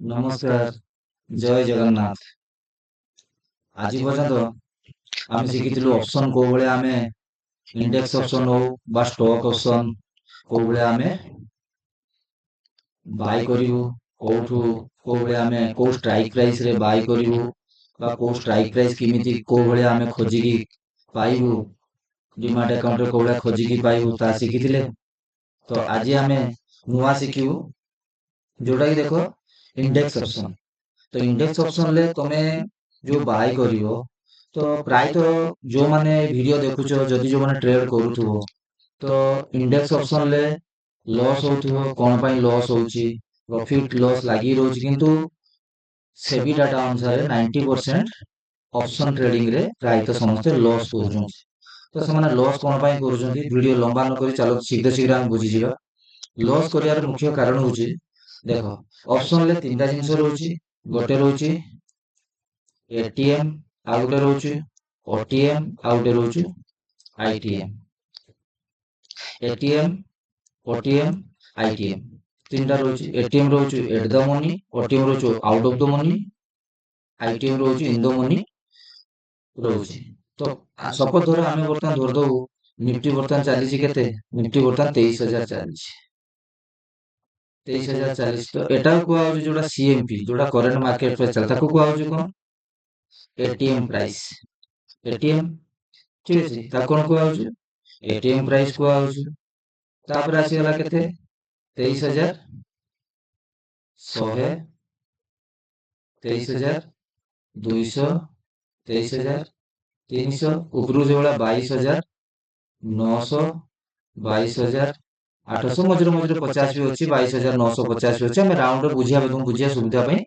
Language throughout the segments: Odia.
ନମସ୍କାର, ଜୟ ଜଗନ୍ନାଥ। ଆଜି ପର୍ଯ୍ୟନ୍ତ ଆମେ ଶିଖିଥିଲୁ ଅପସନ୍ କୋଉ ଭଳିଆ ଆମେ ଇଣ୍ଡେକ୍ସ ଅପସନ୍ ହଉ ବା ଷ୍ଟକ୍ ଅପସନ୍ କୋଉ ଭଳିଆ ଆମେ ବାଇ କରିବୁ, କୋଉଠୁ କୋଉ ଭଳିଆ ଆମେ କୋଉ ଷ୍ଟ୍ରାଇକ୍ ପ୍ରାଇସ୍ ରେ ବାଇ କରିବୁ ବା କୋଉ ଷ୍ଟ୍ରାଇକ୍ ପ୍ରାଇସ୍ କେମିତି କୋଉ ଭଳିଆ ଆମେ ଖୋଜିକି ପାଇବୁ, ଡିମାଟ୍ ଆକାଉଣ୍ଟରେ କୋଉ ଭଳିଆ ଖୋଜିକି ପାଇବୁ ତାହା ଶିଖିଥିଲେ। ତ ଆଜି ଆମେ ନୂଆ ଶିଖିବୁ ଯୋଉଟା କି ଦେଖ ଇଣ୍ଡେକ୍ସ ଅପସନ୍। ତ ଇଣ୍ଡେକ୍ସ ଅପସନରେ ତମେ ଯୋଉ ବାଇ କରିବ, ତ ପ୍ରାୟତଃ ଯୋଉମାନେ ଭିଡିଓ ଦେଖୁଛ, ଯଦି ଯୋଉମାନେ ଟ୍ରେଡ୍ କରୁଥିବ, ତ ଇଣ୍ଡେକ୍ସ ଅପସନରେ ଲସ୍ ହଉଥିବ। କଣ ପାଇଁ ଲସ୍ ହଉଛି? ପ୍ରଫିଟ୍ ଲସ୍ ଲାଗି ରହୁଛି। କିନ୍ତୁ ସେବି ଡାଟା ଅନୁସାରେ 90% ଅପସନ୍ ଟ୍ରେଡିଂରେ ପ୍ରାୟତଃ ସମସ୍ତେ ଲସ୍ କରୁଛନ୍ତି। ତ ସେମାନେ ଲସ୍ କଣ ପାଇଁ କରୁଛନ୍ତି? ଭିଡିଓ ଲମ୍ବା ନ କରି ଚାଲ ଶୀଘ୍ର ଶୀଘ୍ର ଆମେ ବୁଝିଯିବା। ଲସ୍ କରିବାର ମୁଖ୍ୟ କାରଣ ହଉଛି, ଦେଖ ଅପସନରେ ତିନିଟା ଜିନିଷ ରହୁଛି। ଗୋଟେ ରହୁଛି ଏଟିଏମ୍, ଆଉ ଗୋଟେ ରହୁଛି ଓଟିଏମ୍, ଆଉ ଗୋଟେ ରହୁଛି ଆଇଟିଏମ୍। ଏଟିଏମ୍, ଓଟିଏମ୍, ଆଇଟିଏମ୍ ତିନିଟା ରହୁଛି। ଏଟିଏମ୍ ରହୁଛି ଏଟ୍ ଦ ମନି, ଓଟିଏମ୍ ରହୁଛି out of the money, ITM ରହୁଛି ଇନ୍ ଦ ମନି ରହୁଛି। ତ ସପୋଜ ଧର ଆମେ ବର୍ତ୍ତମାନ ଧରିଦବୁ ନିଫ୍ଟି ବର୍ତ୍ତମାନ ଚାଲିଛି କେତେ? ନିଫ୍ଟି ବର୍ତ୍ତମାନ 23,000 ଚାଲିଛି। 23,000 ଚାଲିଛି। ତ ଏଟାକୁ କୁହାହଉଛି ଯୋଉଟା ସିଏମ୍ପି, ଯୋଉଟା କରେଣ୍ଟ ମାର୍କେଟ ପ୍ରାଇସ୍ ଚାଲେ, ତାକୁ କୁହାହଉଛି କଣ? ATM price. ଏଟିଏମ୍, ଠିକ ଅଛି, ତାକୁ କଣ କୁହାହଉଛି? ATM price କୁହାହଉଛି। ତାପରେ ଆସିଗଲା କେତେ? 23,100, 23,200, 23,300, ଉପରକୁ ଯୋଉଭଳିଆ 22,900, 22,800, ମଝିରେ ମଝିରେ 50 ବି ଅଛି, 22,950 ବି ଅଛି। ଆମେ ରାଉଣ୍ଡରେ ବୁଝିବା, ତମକୁ ବୁଝିବା ସୁବିଧା ପାଇଁ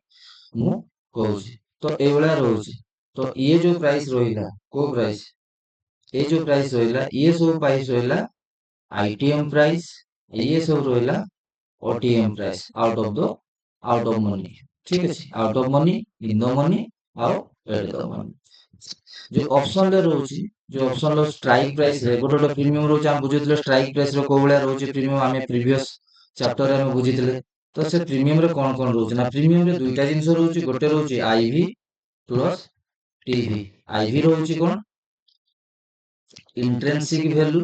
ମୁଁ କହୁଛି। ତ ଏଇଭଳିଆ ରହୁଛି। ତ ଇଏ ଯୋଉ ପ୍ରାଇସ୍ ରହିଲା, କୋଉ ପ୍ରାଇସ୍? ଏଇ ଯୋଉ ପ୍ରାଇସ୍ ରହିଲା, ଇଏ ସବୁ ପ୍ରାଇସ୍ ରହିଲା ଆଇଟିଏମ୍ ପ୍ରାଇସ୍, ଇଏ ସବୁ ରହିଲା OTM price, out of money. ଠିକ ଅଛି, out of money, in the money, ଆଉ ଏଟ୍ ଦ ମନି। ଯୋଉ ଅପସନରେ ରହୁଛି, ଯୋଉ ଅପସନର ଷ୍ଟ୍ରାଇକ୍ ପ୍ରାଇସ୍ ରେ ଗୋଟେ ଗୋଟେ ପ୍ରିମିୟମ ରହୁଛି। ଆମେ ବୁଝିଥିଲେ ଷ୍ଟ୍ରାଇକ୍ ପ୍ରାଇସ୍ ର କୋଉ ଭଳିଆ ରହୁଛି ପ୍ରିମିୟମ, ଆମେ ପ୍ରିଭିୟସ୍ ଚାପ୍ଟରରେ ଆମେ ବୁଝିଥିଲେ। ତ ସେ ପ୍ରିମିୟମରେ କଣ କଣ ରହୁଛି ନା, ପ୍ରିମିୟମରେ ଦୁଇଟା ଜିନିଷ ରହୁଛି। ଗୋଟେ ରହୁଛି ଆଇଭି ପ୍ଲସ୍ ଟିଭି। ଆଇଭି ରହୁଛି କଣ? ଇଣ୍ଟ୍ରେନ୍ସିକ୍ ଭ୍ୟାଲୁ,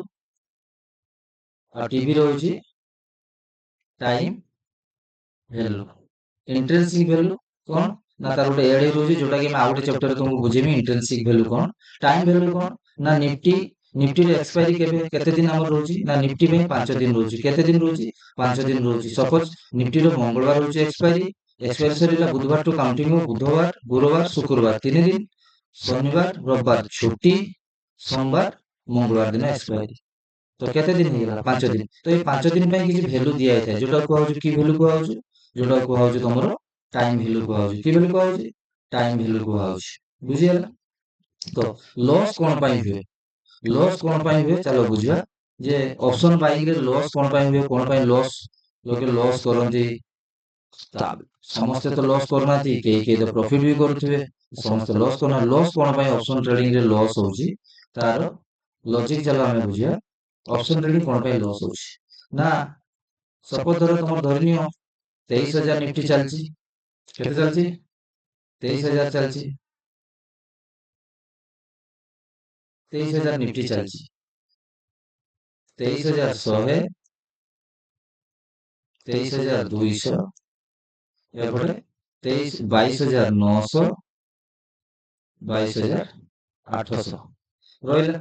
ଆଉ ଟିଭି ରହୁଛି ଟାଇମ୍ ଭ୍ୟାଲୁ। ଇଣ୍ଟ୍ରେନ୍ସିକ୍ ଭ୍ୟାଲୁ କଣ ନା, ତାର ଗୋଟେ ଏଡ୍ ରହୁଛି, ଯୋଉଟା କି ଆମେ ଆଉ ଗୋଟେ ଚାପ୍ଟରରେ ତମକୁ ବୁଝେଇବି। ଇଣ୍ଟ୍ରେନ୍ସିକ୍ ଭ୍ୟାଲୁ କଣ? ଟାଇମ୍ ଭ୍ୟାଲୁ କଣ ନା, ନିଫ୍ଟିର ଏକ୍ସପାୟରୀ କେବେ, କେତେ ଦିନ ଆମର ରହୁଛି ନା, ନିଫ୍ଟି ପାଇଁ 5 ଦିନ ରହୁଛି। କେତେ ଦିନ ରହୁଛି? 5 ଦିନ ରହୁଛି। ସପୋଜ ନିଫ୍ଟିର ମଙ୍ଗଳବାର ରହୁଛି ଏକ୍ସପାୟରୀ, ଏକ୍ସପାୟରୀ ସରିଲା ବୁଧବାର ଟୁ କାଉଣ୍ଟିଂ ହବ। ବୁଧବାର, ଗୁରୁବାର, ଶୁକ୍ରବାର 3 ଦିନ, ଶନିବାର, ରବିବାର ଛୁଟି, ସୋମବାର, ମଙ୍ଗଳବାର ଦିନ ଏକ୍ସପାୟରୀ। ତ କେତେ ଦିନ ହେଇଗଲା? 5 ଦିନ। ତ ଏଇ 5 ଦିନ ପାଇଁ କିଛି ଭ୍ୟାଲୁ ଦିଆଯାଇଥାଏ, ଯୋଉଟା କୁହାହଉଛି କି ଭ୍ୟାଲୁ କୁହାହଉଛି? ଯୋଉଟା କୁହାହଉଛି ତମର ଟାଇମ୍ ଭ୍ୟାଲୁ କୁହାହଉଛି। କି ଭ୍ୟାଲୁ କୁହାହଉଛି? ଟାଇମ୍ ଭ୍ୟାଲୁ କୁହାହଉଛି। ବୁଝିଗଲା? ତ ଲସ୍ କଣ ପାଇଁ ହୁଏ? ଲସ୍ କଣ ପାଇଁ ହୁଏ ଚାଲ ବୁଝିବା। ଯେ ଅପସନ ବାଇଂରେ ଲସ୍ କଣ ପାଇଁ ହୁଏ? କଣ ପାଇଁ ଲସ୍ ଲୋକେ ଲସ୍ କରନ୍ତି? ସମସ୍ତେ ତ ଲସ୍ କରୁନାହାନ୍ତି, କେହି କେହି ତ ପ୍ରଫିଟ ବି କରୁଥିବେ। ସମସ୍ତେ ଲସ୍ କରୁନାହାନ୍ତି। ଲସ୍ କଣ ପାଇଁ ଅପସନ ଟ୍ରେଡିଂରେ ଲସ୍ ହଉଛି, ତାର ଲଜିକ ଚାଲ ଆମେ ବୁଝିବା। ଅପସନ ଟ୍ରେଡିଂ କଣ ପାଇଁ ଲସ୍ ହଉଛି ନା, ସପୋଜ ଧର ତମର ଧରିନିଅ 23,000 ନିଫ୍ଟି ଚାଲିଛି। କେତେ ଚାଲିଛି? 23,000 ଚାଲିଛି। 23,000 ନିଫ୍ଟି ଚାଲିଛି। 23,100, 23,200, ଏପଟେ 22,900, 22,800 ରହିଲା।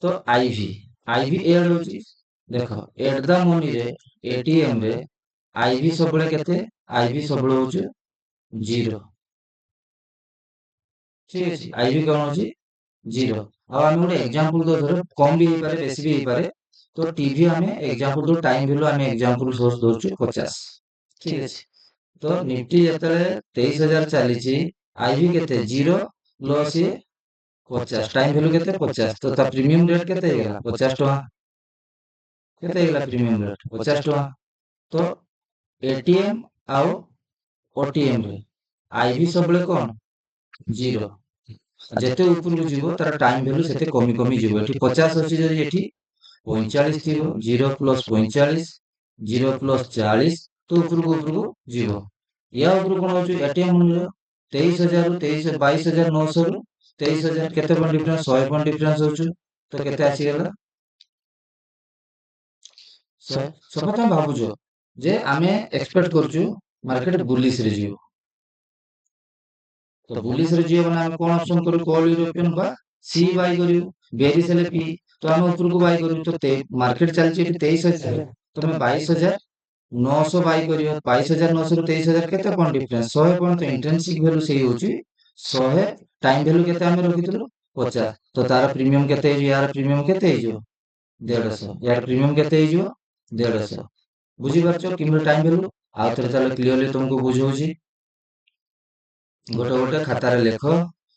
ତ ଆଇଭି, ଆଇଭି ଏଡ୍ ହଉଛି। ଦେଖ ଏଟ୍ ଦ ମନିରେ, ଏଟିଏମ୍ ରେ ଆଇଭି ସବୁବେଳେ କେତେ? ଆଇଭି ସବୁବେଳେ ହଉଛି 0। ଠିକ ଅଛି, ଆଇଭି କଣ ହଉଛି? 0। ଆଉ ଆମେ ଗୋଟେ ଏକ୍ସାମ୍ପଲ ଧର, କମ ବି ହେଇପାରେ, ବେଶୀ ବି ହେଇପାରେ। ତ ଟିଭି ଆମେ ଏକ୍ସାମ୍ପଲ ଦଉ, ଟାଇମ୍ ଭ୍ୟାଲୁ ଆମେ ଏକ୍ସାମ୍ପଲ ସୋର୍ସ ଧରୁଛୁ 50। ଠିକ ଅଛି। ତ ନିଫ୍ଟି ଯେତେବେଳେ 23,000 ଚାଲିଛି, ଆଇଭି କେତେ? 0 ପ୍ଲସ୍ ଇଏ 50, ଟାଇମ୍ ଭ୍ୟାଲୁ କେତେ? 50। ତ ତା ପ୍ରିମିୟମ ରେଟ୍ କେତେ ହେଇଗଲା? 50 ଟଙ୍କା। କେତେ ହେଇଗଲା ପ୍ରିମିୟମ ରେଟ୍? 50 ଟଙ୍କା। ତ ଏଟିଏମ୍ ଆଉ ଓଟିଏମ୍ ରେ ଆଇଭି ସବୁବେଳେ କଣ? 0। ଯେତେ ଉପରକୁ ଯିବ ତାର ଟାଇମ୍ ଭ୍ୟାଲୁ ସେତେ କମି କମି ଯିବ। ଏଠି 50 ଅଛି, ଯଦି ଏଠି 45 ଥିବ, 0 ପ୍ଲସ୍ 45, 0 ପ୍ଲସ୍ 40, ତ ଉପରକୁ ଉପରକୁ ଯିବ। या ऊपर कौन होची एटीएम मूल्य 23,000 रु 22,900 रु 23,000 केते पॉइंट डिफरेंस 100 पॉइंट डिफरेंस होची तो केते आसी गेला 100 सब तुम भाबुछो जे आमे एक्सपेक्ट करछु मार्केट बुलिश रे जियो तो बुलिश रे जियो माने आमे कोन ऑप्शन करू कॉल यूरोपियन बा सी बाय करू बेरिश हेले पी तो आमे ऊपर को बाय करू तो मार्केट चलची 23,000 तमे 22,000 900 बाय करियो 22,900 रु 23,000 केते पॉइंट डिफरेंस 100 पॉइंट तो इंट्रिंसिक वैल्यू सेही होची 100 टाइम वैल्यू केते आमे रखितलु 50 तो तार प्रीमियम केते हे यार प्रीमियम केते हे जो 150 यार प्रीमियम केते हे जो 150 बुझी परछो किमो टाइम वैल्यू आ थरे ताले क्लियरली तुमको बुझौची गोटे गोटे खातार लेख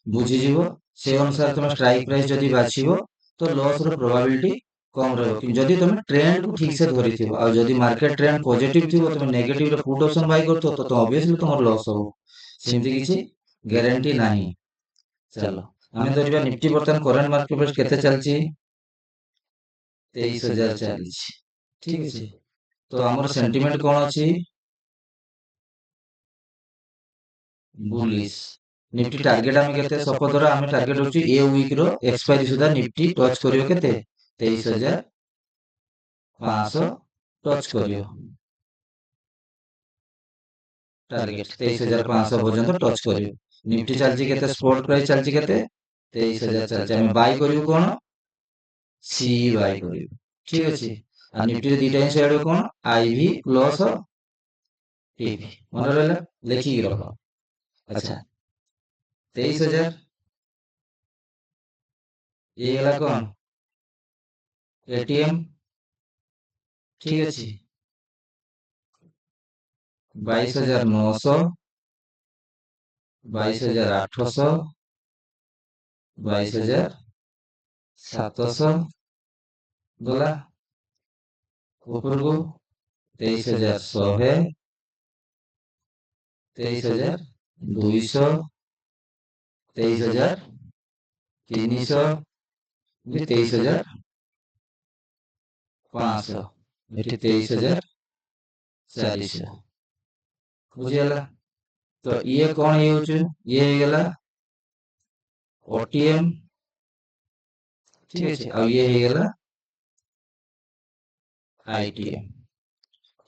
बुझीजिव से अनुसार तुम स्ट्राइक प्राइस जदि बाछिबो तो लॉस रो प्रोबेबिलिटी कम रहबो कि जदि तुम ट्रेंड को ठीक से धरिथिबो आ जदि मार्केट ट्रेंड पॉजिटिव थिबो तुम नेगेटिव रे पुट ऑप्शन बाय करतो तो ऑब्वियसली तुमर लॉस हो सेमति किछि गारंटी नाही चलो आमे धरिबा निफ्टी बर्तन करंट मार्केट प्राइस केते चलछि 23,000 चलछि ठीक अछि तो हमर सेंटीमेंट कोन अछि बुलिश निफ्टी टार्गेट आमे केते सपोज आमे टार्गेट होची a week row expiry Sudha Nifty touch करियो केते 23,500 टच करियो टार्गेट 23,500 पर्यंत टच करियो निफ्टी चलची केते स्पॉट प्राइस चलची केते 23,000 चलची आमे बाय करियो कोन सी बाय करियो ठीक अछि आ निफ्टी रे दुटा साइड कोन आईवी प्लस टीवी मन रहला लिखि रखो अच्छा 23,000 ये गला कौन एटीएम ठीक अच्छी 22,900 22,800 22,700 गला ऊपर को 23,100 23,200 23,300 23,500 एटी 23,400 बुझीगला तो ये कौन ये गला ओटीएम ठीक है और ये गला आईटीएम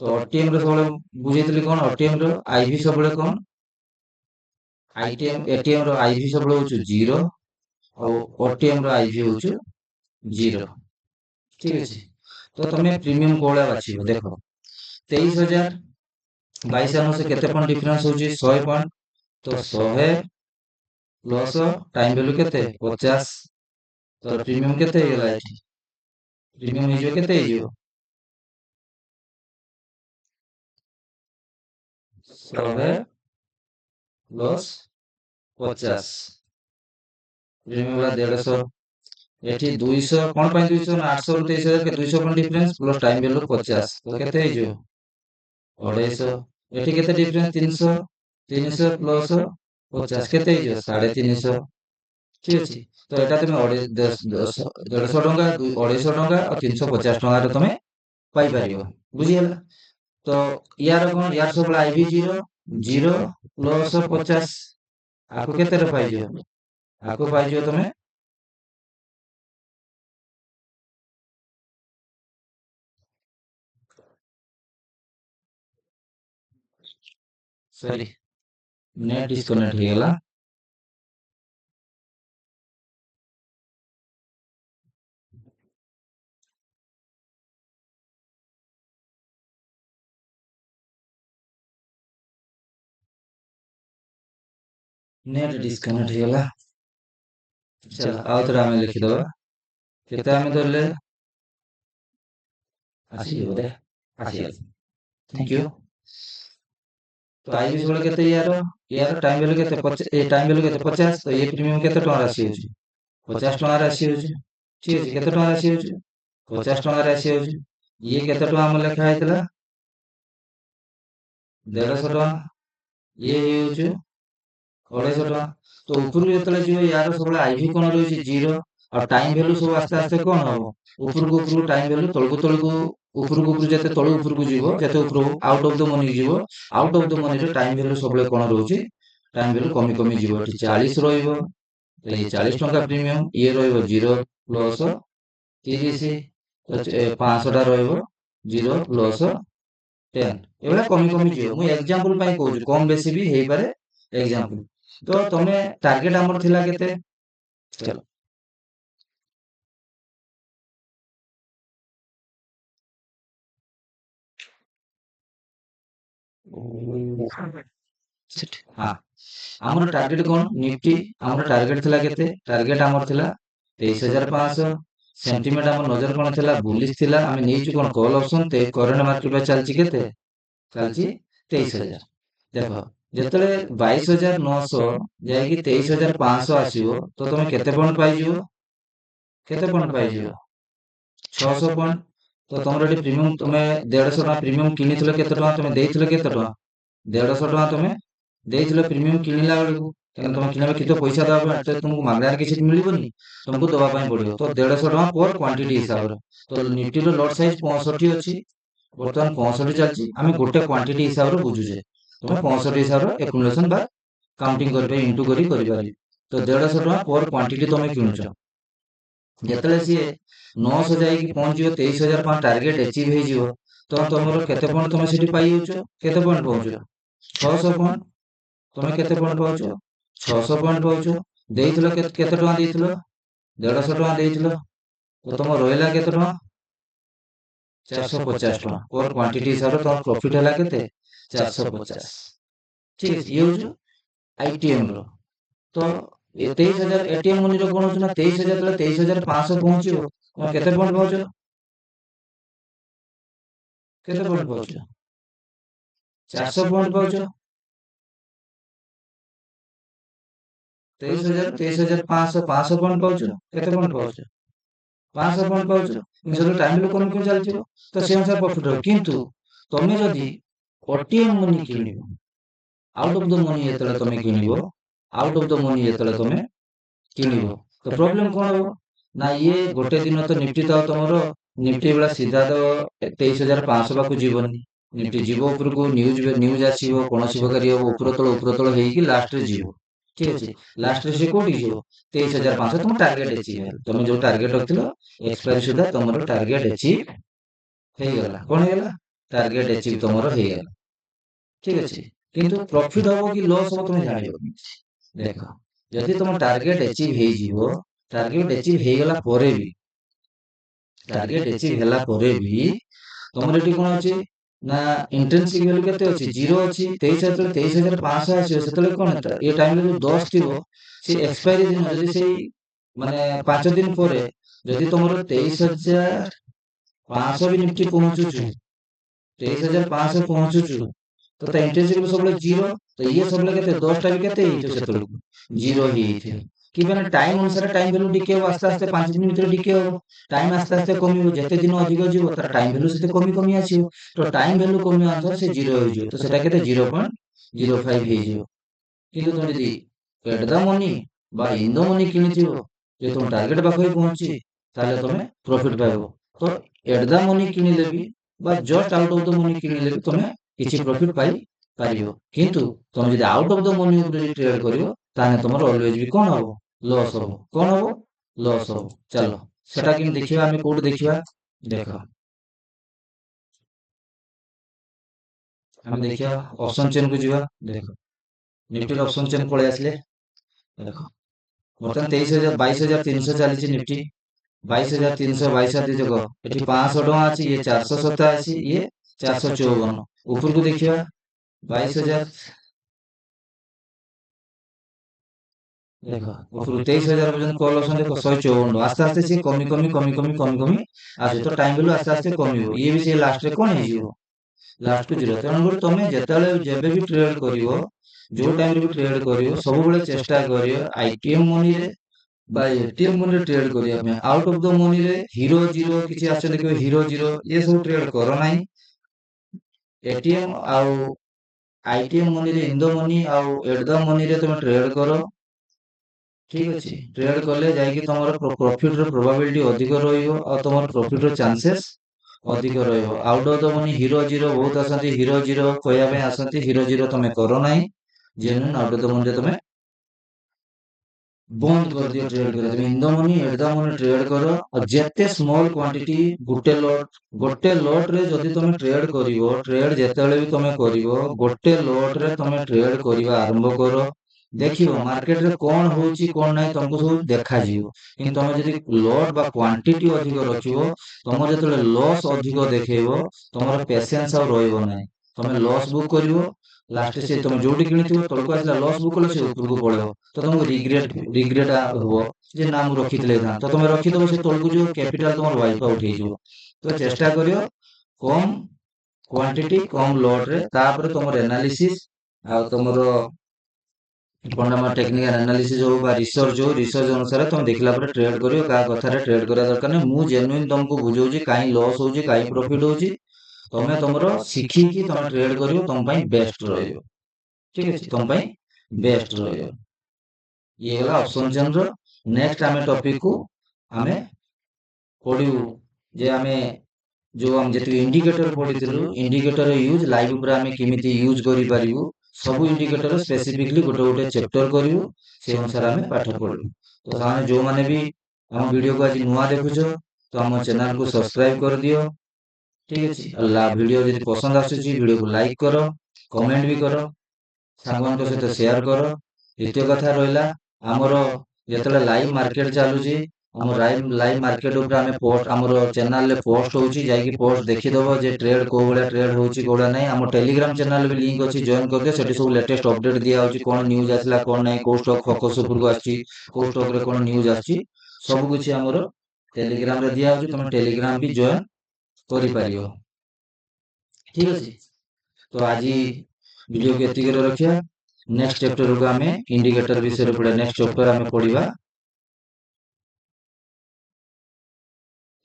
तो ओटीएम रे सब बुझेतली कोन ओटीएम रो आईवी सब कोन आईटीएम एटीएम रो आईवी सब होछु 0 और ओटीएम रो आईवी होछु 0 ठीक अछि तो तमे प्रीमियम कोला बाछिबो देखो 23,000 22,900 केते पॉइंट डिफरेंस होची 100 पॉइंट तो 100 प्लस टाइम वैल्यू केते 50 तो प्रीमियम केते गेला एठी प्रीमियम हिजो केते हिजो 100 प्लस 50 प्रीमियम वाला 150 एठी 200 कोन पय 200 ना 800 रु 23,000 के 200 point difference plus time value 50 तो केते हिजो 250 एठी केते डिफरेंस 300 300 प्लस 50 केते हिजो 350 ठीक अछि तो एटा तमे 150 टंका 250 टंका और 350 टंका रे तमे पाई परिबो बुझियला तो यार कोन यार सब आईवी 0 0 प्लस 50 आको केते रे पाइजो आको पाइजो तमे सॉरी नेट डिस्कनेक्ट हो गला नेट डिस्कनेक्ट हो गला चल आउ थोड़ा हमें लिखि दबा केते हमें धरले आसी बोले आसी थैंक यू तो आईबी सोले केते यार टाइम वैल्यू केते 50 ए टाइम वैल्यू केते 50 तो ये प्रीमियम केते टका राशि होची 50 टका राशि होची ठीक है केते टका राशि होची 50 टका राशि होची ये केते टका हम लिखा हैतला 150 टका ये होची 250 टका तो ऊपर जेतले जियो यार सब आईवी कोन रहउची 0 ଆଉ ଟାଇମ୍ ଭ୍ୟାଲୁ ସବୁ ଆସ୍ତେ ଆସ୍ତେ କଣ ହବ, ଉପରକୁ ଟାଇମ୍ ଭ୍ୟାଲୁ ତଳକୁ ଉପରକୁ ଯେତେ ତଳୁ ଉପରକୁ ଯିବ, ଯେତେ ଉପରକୁ ଆଉଟ୍ ଅଫ୍ ଦ ମନି ଯିବ, ଆଉଟ୍ ଅଫ୍ ଦ ମନିରେ ଟାଇମ୍ ଭ୍ୟାଲୁ ସବୁବେଳେ କଣ ରହୁଛି, ଟାଇମ୍ ଭ୍ୟାଲୁ କମି ଯିବ। ଏଠି 40 ରହିବ, ତାହେଲେ ଇଏ 40 ଟଙ୍କା ପ୍ରିମିୟମ, ଇଏ ରହିବ 0 ପ୍ଲସ୍ 30, 500ଟା ରହିବ 0 ପ୍ଲସ୍ 10, ଏଭଳିଆ କମି ଯିବ। ମୁଁ ଏକ୍ସାମ୍ପଲ ପାଇଁ କହୁଛି, କମ ବେଶୀ ବି ହେଇପାରେ ଏକ୍ସାମ୍ପଲ। ତ ତମେ ଟାର୍ଗେଟ ଆମର ଥିଲା କେତେ, ଚାଲ ହଁ, ଆମର ଟାର୍ଗେଟ କଣ, ନିଫ୍ଟି ଆମର ଟାର୍ଗେଟ ଥିଲା କେତେ, ଟାର୍ଗେଟ ଆମର ଥିଲା 23,500। ସେଣ୍ଟିମେଣ୍ଟ ଆମର ନଜର କଣ ଥିଲା, ବୁଲିଶ ଥିଲା। ଆମେ ନେଇଛୁ କଣ, କଲ୍ ଅପସନ। କରେଣ୍ଟ ମାର୍କେଟ ଚାଲିଛି କେତେ, ଚାଲିଛି 23,000। ଦେଖ, ଯେତେବେଳେ 22,900 ଯାଇକି 23,500 ଆସିବ, ତ ତମେ କେତେ ପଏଣ୍ଟ ପାଇଯିବ, କେତେ ପଏଣ୍ଟ ପାଇଯିବ, 600 ପଏଣ୍ଟ। ତ ତମର ଏଠି ପ୍ରିମିୟମ, ତମେ 150 ଟଙ୍କା ପ୍ରିମିୟମ କିଣିଥିଲ, କେତେ ଟଙ୍କା ତମେ ଦେଇଥିଲ, କେତେ ଟଙ୍କା, 150 ଟଙ୍କା ତମେ ଦେଇଥିଲ ପ୍ରିମିୟମ କିଣିଲା ବେଳକୁ। କାରଣ ତମେ କିଣିବା କିଛି ତ ପଇସା ଦେବା ପାଇଁ, ତ ତୁମକୁ ମାଗଣାରେ କିଛି ମିଳିବନି, ତମକୁ ଦେବା ପାଇଁ ପଡିବ। ତ 150 ଟଙ୍କା ପର କ୍ୱାଣ୍ଟିଟି ହିସାବରେ। ତ ନିଫ୍ଟିର ଲଟ୍ ସାଇଜ 65 ଅଛି, ବର୍ତ୍ତମାନ 65 ଚାଲିଛି। ଆମେ ଗୋଟେ କ୍ୱାଣ୍ଟିଟି ହିସାବରେ ବୁଝୁଛେ, ତମେ 65 ହିସାବରେ ଏକୁମୁଲେସନ ବା କାଉଣ୍ଟିଂ କରିପାରିବ, ଇଣ୍ଟୁ କରିପାରିବ। ତ 150 ଟଙ୍କା ପର କ୍ୱାଣ୍ଟିଟି ତମେ କିଣୁଛ। ଯେତେବେଳେ ସିଏ 900 ଯାଇକି ପହଞ୍ଚିବ, 23,500 ଟାର୍ଗେଟ ଆଚିଭ୍ ହେଇଯିବ, ତ ତମର କେତେ ପଏଣ୍ଟ ତମେ ସେଠି ପାଇଯାଉଛ, କେତେ ପଏଣ୍ଟ ପାଉଛ, 600 ପଏଣ୍ଟ। ତମେ କେତେ ପଏଣ୍ଟ ପାଉଛ, 600 ପଏଣ୍ଟ ପାଉଛ। ଦେଇଥିଲ କେତେ ଟଙ୍କା ଦେଇଥିଲ, 150 ଟଙ୍କା ଦେଇଥିଲ। ତ ତମ ରହିଲା କେତେ ଟଙ୍କା, 450 ଟଙ୍କା ପର କ୍ୱାଣ୍ଟିଟି ହିସାବରେ। ତମର ପ୍ରଫିଟ ହେଲା କେତେ, 450। ଠିକ ଅଛି, ଇଏ ହଉଛି ଆଇଟିଏମ ର। ତ 23,000 ଏଟିଏମ ମନିର କଣ ହଉଛି ନା, 23,000 ଯେତେବେଳେ 23,500 ପହଞ୍ଚିବ, ତମେ କେତେ ପଏଣ୍ଟ ପାଉଛ, କେତେ ପଏଣ୍ଟ ପାଉଛ, 400 ପଏଣ୍ଟ ପାଉଛ। 23,000 23,500 500 ପଏଣ୍ଟ ପାଉଛ, କେତେ ପଏଣ୍ଟ ପାଉଛ, 500 ପଏଣ୍ଟ ପାଉଛ। କିନ୍ତୁ ସେତେବେଳେ ଟାଇମ ଭ୍ୟାଲୁ କମି ଚାଲିଥିବ, ତ ସେ ଅନୁସାରେ ପ୍ରଫିଟ ରହିବ। କିନ୍ତୁ ତମେ ଯଦି ଓଟିଏମ ମନି କିଣିବ, ଆଉଟ୍ ଅଫ୍ ଦ ମନି ଯେତେବେଳେ ତମେ କିଣିବ, ଆଉଟ୍ ଅଫ୍ ଦ ମନି ଯେତେବେଳେ ତମେ କିଣିବ, ତ ପ୍ରୋବ୍ଲେମ କଣ ହବ ନା, ଇଏ ଗୋଟେ ଦିନ ତ ନିଫ୍ଟି ତ ତମର ନିଫ୍ଟି ଭଳିଆ ସିଧା ତ 23,500 ପାଖକୁ ଯିବନି। ନିଫ୍ଟି ଯିବ ଉପରକୁ, ନ୍ୟୁଜ ଆସିବ, କୌଣସି ପ୍ରକାର ହବ, ଉପର ତଳ ହେଇକି ଲାଷ୍ଟରେ ଯିବ। ଠିକ ଅଛି, ଲାଷ୍ଟରେ ସେ କୋଉଠିକି ଯିବ, 23,500 ତମ ଟାର୍ଗେଟ ଆଚିଭ୍ ହେଲା। ତମେ ଯୋଉ ଟାର୍ଗେଟ ରଖିଥିଲ, ଏକ୍ସପାୟରି ସୁଦ୍ଧା ତମର ଟାର୍ଗେଟ ଆଚିଭ୍ ହେଇଗଲା। କଣ ହେଇଗଲା, ଟାର୍ଗେଟ ଆଚିଭ୍ ତମର ହେଇଗଲା। ଠିକ ଅଛି, କିନ୍ତୁ ପ୍ରଫିଟ ହବ କି ଲସ୍ ହବ ତମେ ଜାଣିବ କେମିତି। ଦେଖ, ଯଦି ତମ ଟାର୍ଗେଟ ଆଚିଭ୍ ହେଇଯିବ, ଟାର୍ଗେଟ ଆଚିଭ୍ ହେଇଗଲା ପରେ ବି, ଟାର୍ଗେଟ ଆଚିଭ୍ ହେଲା ପରେ ବି ତମର ଏଠି କଣ ଅଛି ନା, ଇଣ୍ଟ୍ରିନ୍ସିକ ଭ୍ୟାଲୁ କେତେ ଅଛି, 0 ଅଛି। 23,500 ଆସିବ, ସେତେବେଳେ କଣ, ଏ ଟାଇମରେ ଯୋଉ 10 ଥିବ, ସେ ଏକ୍ସପାୟରି ଦିନ ଯଦି ସେଇ ମାନେ 5 ଦିନ ପରେ ଯଦି ତମର 23,500 ବି ନିଫ୍ଟି ପହଞ୍ଚୁଛୁ, 23,500 ପହଞ୍ଚୁଛୁ, ତ ତା ଇଣ୍ଟ୍ରିନ୍ସିକ ସବୁବେଳେ 0। ତ ଇଏ ସବୁବେଳେ କେତେ, 10ଟା ବି କେତେ ହେଇଥିବ, ସେତେବେଳକୁ 0 ହେଇଯାଇଥିବ। କି ମାନେ ଟାଇମ ଅନୁସାରେ ଟାଇମ ଭ୍ୟାଲୁ ଡିକେ ହବ, ଆସ୍ତେ ଆସ୍ତେ 5 ଦିନ ଭିତରେ ଡିକେ ହବ। ଟାଇମ ଆସ୍ତେ ଆସ୍ତେ କମିବ, ଯେତେ ଦିନ ଅଧିକ ଯିବ ତାର ଟାଇମ ଭ୍ୟାଲୁ ସେତେ କମି ଆସିବ। ତ ଟାଇମ ଭ୍ୟାଲୁ କମିବା ଅନୁସାରେ ସେ 0 ହେଇଯିବ। ତ ସେଟା କେତେ, 0.05 ହେଇଯିବ। କିନ୍ତୁ ତମେ ଯଦି ଏଟ୍ ଦ ମନି ବା ଇନ୍ ଦ ମନି କିଣିଥିବ, ଯେ ତମ ଟାର୍ଗେଟ ପାଖରେ ପହଞ୍ଚି, ତାହେଲେ ତମେ ପ୍ରଫିଟ ପାଇବ। ତ ଏଟ୍ ଦ ମନି କିଣିଲେ ବି ବା just out of the money କିଣିଲେ ବି ତମେ କିଛି ପ୍ରଫିଟ ପାଇପାରିବ। କିନ୍ତୁ ତମେ ଯଦି ଆଉଟ୍ ଅଫ୍ ଦ ମନି ଉପରେ ଯଦି ଟ୍ରେଡ୍ କରିବ, ତାହେଲେ ତମର ଅଲୱେଜ ବି କଣ ହବ, ଲସ୍ ହବ। କଣ ହବ, ଲସ୍ ହବ। ଚାଲ ସେଟା କେମିତି ଦେଖିବା, ଆମେ କୋଉଠି ଦେଖିବା, ଦେଖ ଆମେ ଦେଖିବା ଅପସନ ଚେନ୍ କୁ ଯିବା। ଦେଖ, ନିଫ୍ଟିର ଅପସନ ଚେନ୍ ପଳେଇ ଆସିଲେ। ଦେଖ, ବର୍ତ୍ତମାନ 22,300 ଚାଲିଛି ନିଫ୍ଟି। 22,300, 22,300, ଏଠି 500 ଟଙ୍କା ଅଛି, ଇଏ 487, ଇଏ 454। ଉପରକୁ ଦେଖିବା, 22,000, ଦେଖ ଉପରକୁ 23,000 ପର୍ଯ୍ୟନ୍ତ କଲ୍ ଅପସନ, ଦେଖ 154 ଟଙ୍କା। ଆସ୍ତେ ଆସ୍ତେ ସିଏ କମି ଆସୁଛି। ତ ଟାଇମ ଭ୍ୟାଲୁ ଆସ୍ତେ ଆସ୍ତେ କମିବ। ଇଏ ବି ସେ ଲାଷ୍ଟରେ କଣ ହେଇଯିବ, ଲାଷ୍ଟକୁ 0। ତେଣୁକରି ତମେ ଯେତେବେଳେ ଯେବେ ବି ଟ୍ରେଡ୍ କରିବ, ଯୋଉ ଟାଇମରେ ବି ଟ୍ରେଡ୍ କରିବ, ସବୁବେଳେ ଚେଷ୍ଟା କରିବ ଆଇଟିଏମ ମନିରେ ବା ଏଟିଏମ ମନିରେ ଟ୍ରେଡ୍ କରିବା ପାଇଁ। ଆଉଟ୍ ଅଫ୍ ଦ ମନିରେ ହିରୋ 0 କିଛି ଆସୁଛନ୍ତି, ଦେଖିବ ହିରୋ 0, ଇଏ ସବୁ ଟ୍ରେଡ୍ କର ନାହିଁ। ଏଟିଏମ ଆଉ ଆଇଟିଏମ ମନିରେ, ଇନ୍ ଦ ମନି ଆଉ ଏଟ୍ ଦ ମନିରେ ତମେ ଟ୍ରେଡ୍ କର। ଠିକ ଅଛି। ଟ୍ରେଡ୍ କଲେ ଯାଇକି ତମର ପ୍ରଫିଟ୍ ର ପ୍ରୋବାବିଲିଟି ଅଧିକ ରହିବ ଆଉ ତମର ପ୍ରଫିଟ୍ ର ଚାନ୍ସେସ୍ ଅଧିକ ରହିବ। Out of the money hero zero ବହୁତ ଆସନ୍ତି, ହିରୋ ଜିରୋ କହିବା ପାଇଁ ଆସନ୍ତି, ହିରୋ ଜିରୋ ତମେ କର ନାହିଁ। ଜେନ୍ୟୁନ୍ ଆଉଟ୍ ଅଫ୍ ଦ ମନିରେ ତମେ ବନ୍ଦ କରିଦିଅ ଟ୍ରେଡ୍ କରିବା। ତମେ in the money at the money trade କର। ଆଉ ଯେତେ ସ୍ମଲ୍ କ୍ୱାଣ୍ଟିଟି ଗୋଟେ ଲଟ୍ ରେ ଯଦି ତମେ ଟ୍ରେଡ୍ କରିବ, ଟ୍ରେଡ୍ ଯେତେବେଳେ ବି ତମେ କରିବ ଗୋଟେ ଲଟ୍ ରେ ତମେ ଟ୍ରେଡ୍ କରିବା ଆରମ୍ଭ କର। ଦେଖିବ ମାର୍କେଟରେ କଣ ହଉଛି କଣ ନାହିଁ ତମକୁ ସବୁ ଦେଖାଯିବ। କିନ୍ତୁ ତମେ ଯଦି ଲଟ୍ ବା କ୍ୱାଣ୍ଟିଟି ଅଧିକ ରଖିବ, ତମର ଯେତେବେଳେ ଲସ୍ ଅଧିକ ଦେଖେଇବ, ତମର ପେସେନ୍ସ ଆଉ ରହିବ ନାହିଁ। ତମେ ଲସ୍ ବୁକ୍ କରିବ, ଲାଷ୍ଟ ସେ ତମେ ଯୋଉଠି କିଣିଥିବ ତଳକୁ ଆସିଲା ଲସ୍ ବୁକ୍ କଲେ ସେ ଉପରକୁ ପଳେଇବ। ତ ତମକୁ ରିଗ୍ରେଟ ହବ ଯେ ନା ମୁଁ ରଖିଥିଲେ ହେଇଥାନ୍ତା। ତ ତମେ ରଖିଦବ, ସେ ତଳକୁ ଯିବ, କ୍ୟାପିଟାଲ ତମର ୱାଇପ୍ ଆଉଟ୍ ହେଇଯିବ। ତ ଚେଷ୍ଟା କରିବ କମ୍ କ୍ୱାଣ୍ଟିଟି କମ୍ ଲଟ୍ରେ, ତାପରେ ତମର ଏନାଲିସିସ୍ ଆଉ ତମର ଫଣ୍ଡାମେଣ୍ଟାଲ ଟେକ୍ନିକାଲ ଆନାଲିସିସ୍ ହଉ ବା ରିସର୍ଚ୍ଚ ଅନୁସାରେ ତମେ ଦେଖିଲା ପରେ ଟ୍ରେଡ୍ କରିବ। କାହା କଥାରେ ଟ୍ରେଡ୍ କରିବା ଦରକାର ନାହିଁ। ମୁଁ ଜେନ୍ୟୁଇନ୍ ତମକୁ ବୁଝଉଛି କାହିଁ ଲସ୍ ହଉଛି କାହିଁ ପ୍ରଫିଟ୍ ହଉଛି। ତମେ ତମର ଶିଖିକି ତମେ ଟ୍ରେଡ୍ କରିବ, ତମ ପାଇଁ ବେଷ୍ଟ ରହିବ। ଠିକ ଅଛି, ତମ ପାଇଁ ବେଷ୍ଟ ରହିବ। ଇଏ ଗଲା ଅପସନ୍ ଚେନ୍ ର। ନେକ୍ସଟ ଆମେ ଟପିକ୍ କୁ ଆମେ ପଢିବୁ ଯେ ଆମେ ଯୋଉ ଆମେ ଯେତିକି ଇଣ୍ଡିକେଟର ପଢିଥିଲୁ, ଇଣ୍ଡିକେଟର ୟୁଜ୍ ଲାଇଭ୍ ଉପରେ ଆମେ କେମିତି ୟୁଜ୍ କରିପାରିବୁ, ସବୁ ଇଣ୍ଡିକେଟର ସ୍ପେସିଫିକଲି ଗୋଟେ ଗୋଟେ ଚେପ୍ଟର କରିବୁ। ସେ ଅନୁସାରେ ଆମେ ପାଠ ପଢିବୁ। ତ ସେମାନେ ଯୋଉମାନେ ବି ଆମ ଭିଡିଓକୁ ଆଜି ନୂଆ ଦେଖୁଛ, ତ ଆମ ଚ୍ୟାନେଲକୁ ସବସ୍କ୍ରାଇବ କରିଦିଅ। ଠିକ ଅଛି, ଭିଡିଓ ଯଦି ପସନ୍ଦ ଆସୁଛି ଭିଡିଓକୁ ଲାଇକ୍ କର, କମେଣ୍ଟ ବି କର, ସାଙ୍ଗମାନଙ୍କ ସହିତ ସେୟାର କର। ଦ୍ୱିତୀୟ କଥା ରହିଲା, ଆମର ଯେତେବେଳେ ଲାଇଭ୍ ମାର୍କେଟ ଚାଲୁଛି, ଆମ ଲାଇଭ୍ ମାର୍କେଟ ଉପରେ ଆମେ ପୋଷ୍ଟ ଆମର ଚ୍ୟାନେଲରେ ପୋଷ୍ଟ ହଉଛି, ଯାଇକି ପୋଷ୍ଟ ଦେଖିଦବ ଯେ ଟ୍ରେଡ୍ କୋଉ ଭଳିଆ ଟ୍ରେଡ୍ ହଉଛି କୋଉଟା ନାହିଁ। ଆମ ଟେଲିଗ୍ରାମ ଚ୍ୟାନେଲ ବି ଲିଙ୍କ ଅଛି, ଜଏନ୍ କରିଦିଅ। ସେଠି ସବୁ ଲେଟେଷ୍ଟ ଅପଡେଟ୍ ଦିଆହଉଛି, କଣ ନ୍ୟୁଜ୍ ଆସିଲା କଣ ନାହିଁ, କୋଉ ଷ୍ଟକ୍ ଫୋକସ ଉପରକୁ ଆସିଛି, କୋଉ ଷ୍ଟକ୍ ରେ କଣ ନ୍ୟୁଜ୍ ଆସିଛି, ସବୁ କିଛି ଆମର ଟେଲିଗ୍ରାମରେ ଦିଆହଉଛି। ତମେ ଟେଲିଗ୍ରାମ ବି ଜଏନ୍ କରିପାରିବ। ଠିକ ଅଛି, ତ ଆଜି ଭିଡିଓକୁ ଏତିକିରେ ରଖିବା। ନେକ୍ସଟ ଚ୍ୟାପ୍ଟରକୁ ଆମେ ଇଣ୍ଡିକେଟର ବିଷୟରେ ପଢିବା। ନେକ୍ସଟ ଚ୍ୟାପ୍ଟର ଆମେ ପଢିବା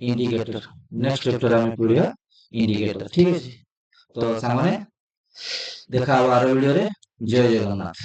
ଇଣ୍ଡିକେଟର। ନେକ୍ସଟ ଚ୍ୟାପ୍ଟର ଆମେ ପଢିବା ଇଣ୍ଡିକେଟର। ଠିକ ଅଛି, ତ ସାଙ୍ଗମାନେ ଦେଖା ହବ ଆର ଭିଡିଓରେ। ଜୟ ଜଗନ୍ନାଥ।